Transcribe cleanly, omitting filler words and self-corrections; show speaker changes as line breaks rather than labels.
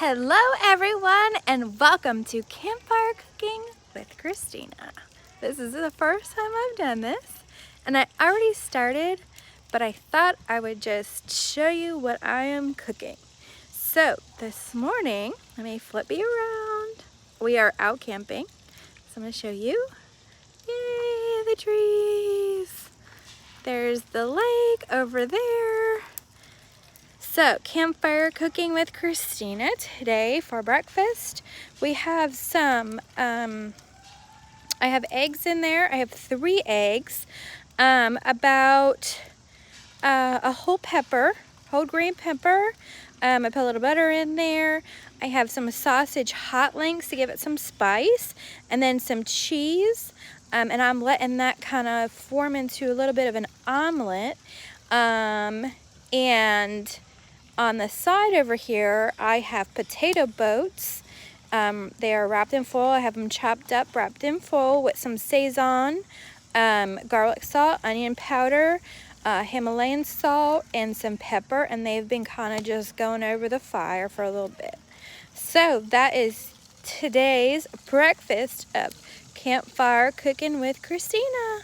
Hello everyone and welcome to Campfire Cooking with Christina. This is the first time I've done this and I already started, but I thought I would just show you what I am cooking. So this morning, let me flip you around. We are out camping, so I'm going to show you. Yay, the trees. There's the lake over there. So, campfire cooking with Christina today for breakfast. We have some, I have eggs in there. I have 3 eggs, about a whole pepper, whole green pepper. I put a little butter in there. I have some sausage hot links to give it some spice, and then some cheese. And I'm letting that kind of form into a little bit of an omelet. And on the side over here, I have potato boats. They are wrapped in foil. I have them chopped up, wrapped in foil with some Sazon, garlic salt, onion powder, Himalayan salt, and some pepper. And they've been kind of just going over the fire for a little bit. So that is today's breakfast of Campfire Cooking with Christina.